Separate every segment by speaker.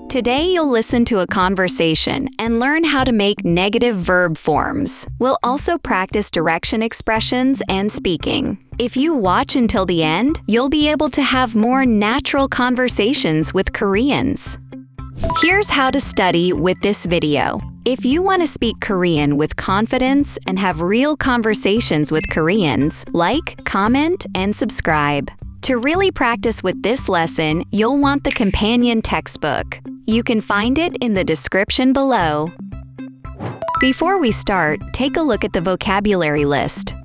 Speaker 1: Today you'll listen to a conversation and learn how to make negative verb forms. We'll also practice direction expressions and speaking. If you watch until the end, you'll be able to have more natural conversations with Koreans. Here's how to study with this video. If you want to speak Korean with confidence and have real conversations with Koreans, like, comment, and subscribe. To really practice with this lesson, you'll want the companion textbook. You can find it in the description below. Before we start, take a look at the vocabulary list.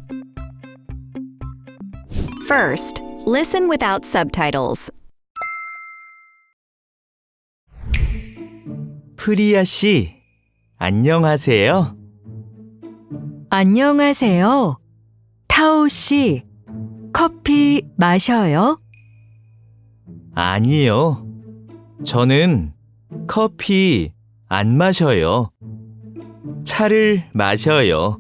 Speaker 1: First, listen without subtitles.
Speaker 2: 프리아 씨, 안녕하세요.
Speaker 3: 안녕하세요. 타오 씨, 커피 마셔요?
Speaker 2: 아니요. 저는 커피 안 마셔요. 차를 마셔요.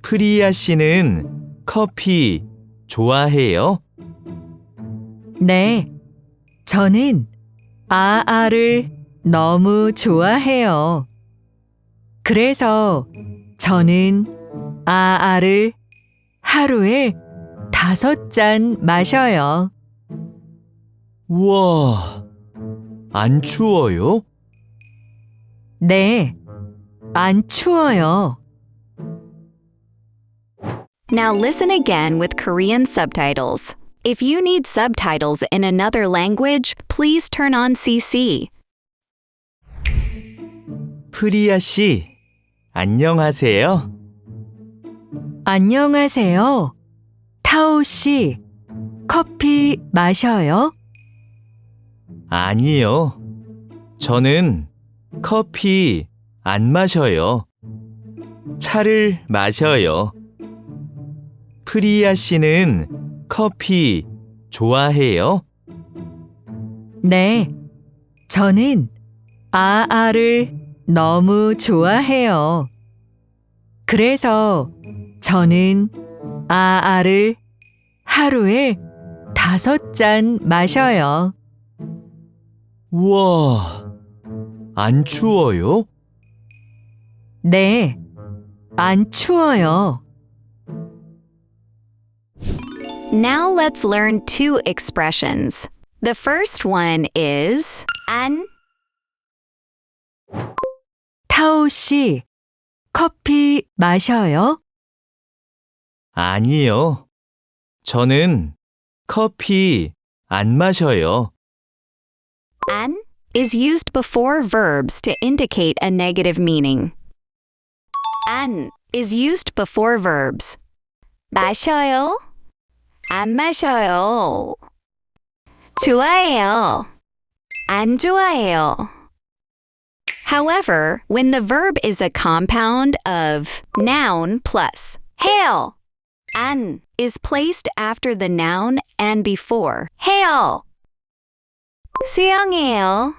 Speaker 2: 프리아 씨는 커피 좋아해요?
Speaker 3: 네, 저는 아아를 너무 좋아해요. 그래서 저는 아아를 하루에 5잔 마셔요.
Speaker 2: 우와, 안 추워요?
Speaker 3: 네, 안 추워요.
Speaker 1: Now listen again with Korean subtitles. If you need subtitles in another language, please turn on CC.
Speaker 2: 프리아 씨, 안녕하세요.
Speaker 3: 안녕하세요. 타오 씨, 커피 마셔요?
Speaker 2: 아니요. 저는 커피 안 마셔요. 차를 마셔요. 프리아 씨는 커피 좋아해요?
Speaker 3: 네, 저는 아아를 너무 좋아해요. 그래서 저는 아아를 하루에 5잔 마셔요.
Speaker 2: 우와, 안 추워요?
Speaker 3: 네, 안 추워요.
Speaker 1: Now let's learn two expressions. The first one is 안.
Speaker 3: 타오 씨, 커피 마셔요?
Speaker 2: 아니요. 저는 커피 안 마셔요.
Speaker 1: 안 is used before verbs to indicate a negative meaning. 안 is used before verbs. 마셔요? 안 마셔요. 좋아해요? 안 좋아해요. However, when the verb is a compound of noun plus 해요, 안 is placed after the noun and before 해요. 수영해요?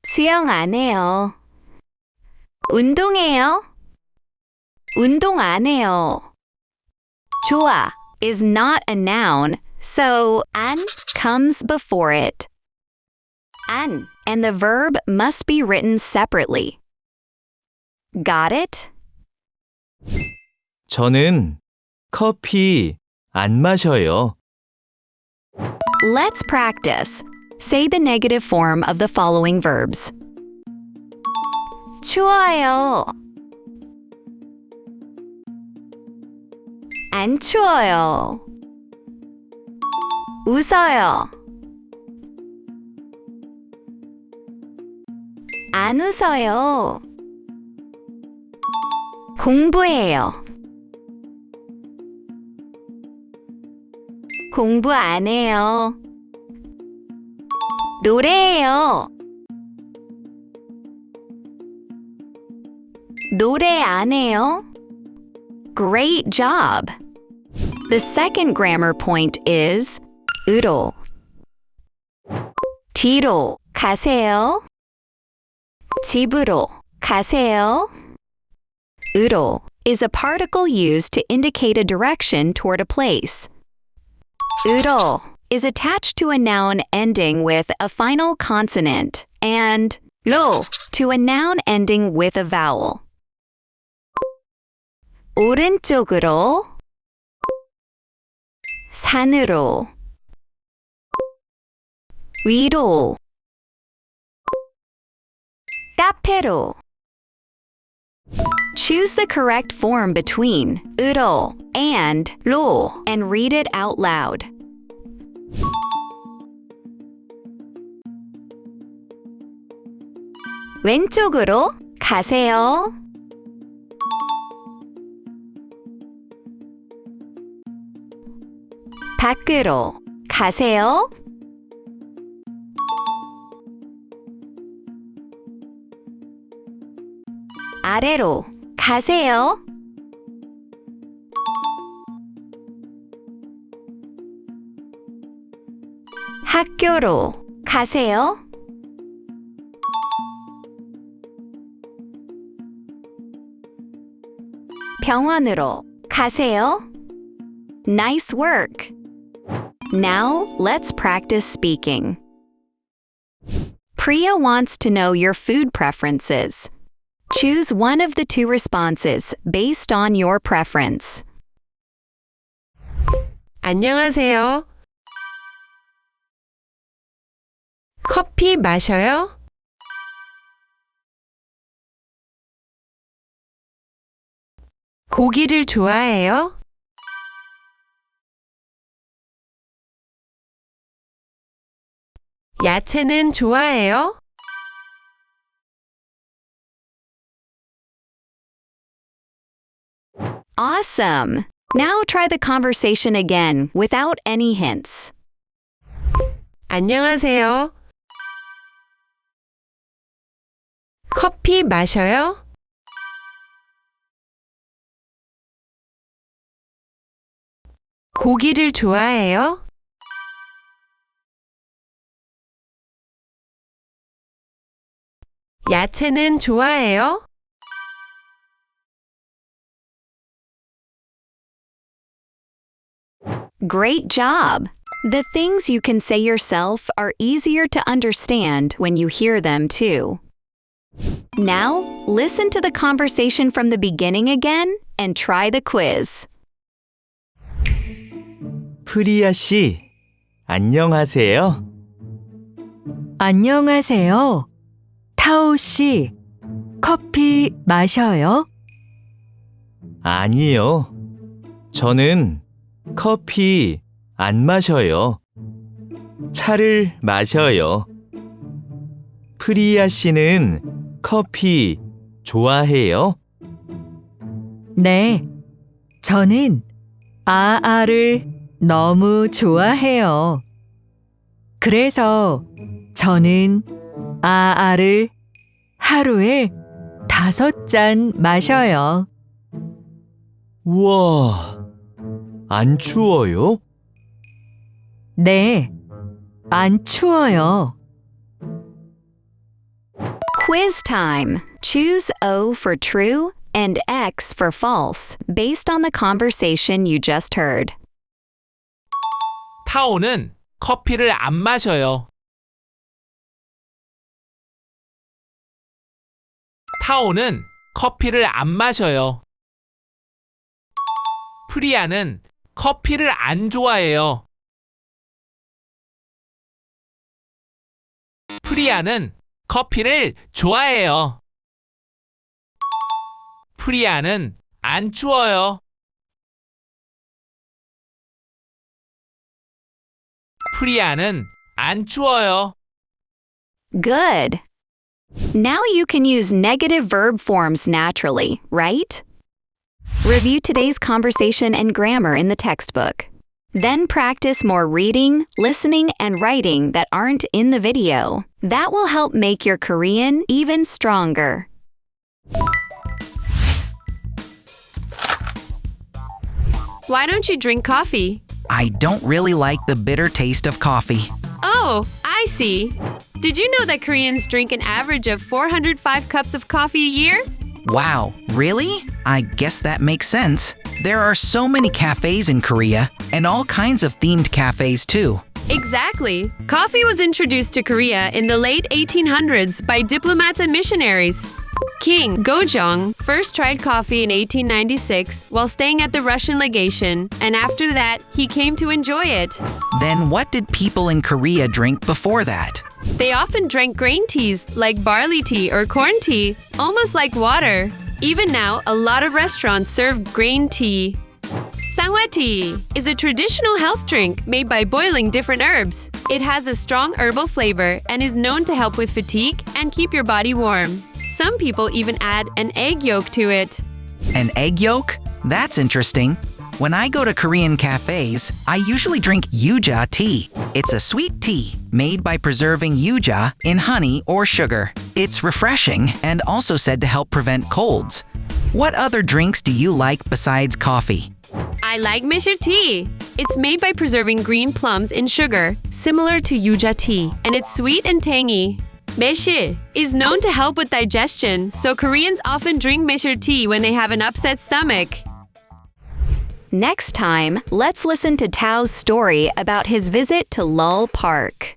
Speaker 1: 수영 안 해요. 운동해요? 운동 안 해요. 좋아 is not a noun, so 안 comes before it. 안 and the verb must be written separately. Got it?
Speaker 2: 저는 커피 안 마셔요.
Speaker 1: Let's practice. Say the negative form of the following verbs. 추워요. 안 추워요. 웃어요. 안 웃어요. 공부해요. 공부 안 해요. 노래해요. 노래 안 해요. Great job. The second grammar point is 으로. 뒤로 가세요. 집으로 가세요. 으로 is a particle used to indicate a direction toward a place. 으로 is attached to a noun ending with a final consonant and 로 to a noun ending with a vowel. 오른쪽으로, 산으로, 위로, 카페로. Choose the correct form between 으로 and 로 and read it out loud. 왼쪽으로 가세요. 밖으로 가세요. 아래로 가세요. 학교로 가세요. 병원으로 가세요. Nice work. Now, let's practice speaking. Priya wants to know your food preferences. Choose one of the two responses based on your preference.
Speaker 4: 안녕하세요. 커피 마셔요? 고기를 좋아해요? 야채는 좋아해요?
Speaker 1: Awesome! Now try the conversation again without any hints.
Speaker 4: 안녕하세요. 커피 마셔요? 고기를 좋아해요? 야채는 좋아해요?
Speaker 1: Great job! The things you can say yourself are easier to understand when you hear them too. Now, listen to the conversation from the beginning again and try the quiz.
Speaker 2: 프리아 씨, 안녕하세요.
Speaker 3: 안녕하세요. 타오 씨, 커피 마셔요?
Speaker 2: 아니요. 저는 커피 안 마셔요. 차를 마셔요. 프리아 씨는 커피 좋아해요?
Speaker 3: 네. 저는 아아를 너무 좋아해요. 그래서 저는 아아를 하루에 5잔 마셔요.
Speaker 2: 우와, 안 추워요?
Speaker 3: 네. 안 추워요.
Speaker 1: Quiz time! Choose O for true and X for false based on the conversation you just heard.
Speaker 5: 타오는 커피를 안 마셔요. 타오는 커피를 안 마셔요. 프리아는 커피를 안 좋아해요. 프리아는 커피를 좋아해요. 프리아는 안 추워요. 프리아는 안 추워요.
Speaker 1: Good! Now you can use negative verb forms naturally, right? Review today's conversation and grammar in the textbook. Then practice more reading, listening, and writing that aren't in the video. That will help make your Korean even stronger.
Speaker 4: Why don't you drink coffee?
Speaker 6: I don't really like the bitter taste of coffee.
Speaker 4: Oh, I see. Did you know that Koreans drink an average of 405 cups of coffee a year?
Speaker 6: Wow, really? I guess that makes sense. There are so many cafes in Korea, and all kinds of themed cafes too.
Speaker 4: Exactly. Coffee was introduced to Korea in the late 1800s by diplomats and missionaries. King Gojong first tried coffee in 1896 while staying at the Russian legation, and after that, he came to enjoy it.
Speaker 6: Then what did people in Korea drink before that?
Speaker 4: They often drank grain teas like barley tea or corn tea, almost like water. Even now, a lot of restaurants serve grain tea. Sangwa tea is a traditional health drink made by boiling different herbs. It has a strong herbal flavor and is known to help with fatigue and keep your body warm. Some people even add an egg yolk to it.
Speaker 6: An egg yolk? That's interesting. When I go to Korean cafes, I usually drink yuja tea. It's a sweet tea made by preserving yuja in honey or sugar. It's refreshing and also said to help prevent colds. What other drinks do you like besides coffee?
Speaker 4: I like mishir tea. It's made by preserving green plums in sugar, similar to yuja tea, and it's sweet and tangy. Meshir is known to help with digestion, so Koreans often drink mishir tea when they have an upset stomach.
Speaker 1: Next time, let's listen to Tao's story about his visit to Lull Park.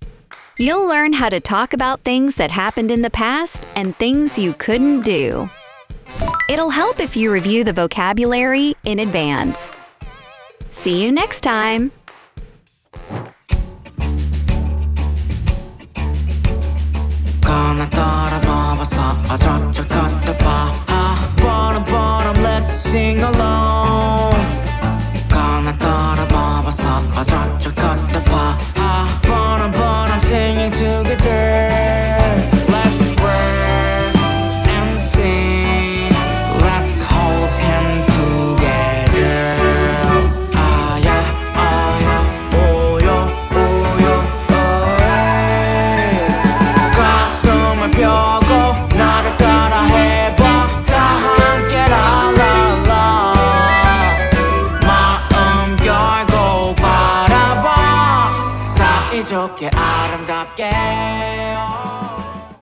Speaker 1: You'll learn how to talk about things that happened in the past and things you couldn't do. It'll help if you review the vocabulary in advance. See you next time!
Speaker 7: Gonna 따라봐봐서 저쪽 것도 봐 bottom let's sing along Gonna 따라봐봐서 저쪽 것도 봐 bottom singing together Let's work and sing Let's hold hands together ah yeah, oh yeah 가슴을 펴고 나를 따라 해봐 다 함께 랄랄라 마음 열고 바라봐 사이좋게 아름답게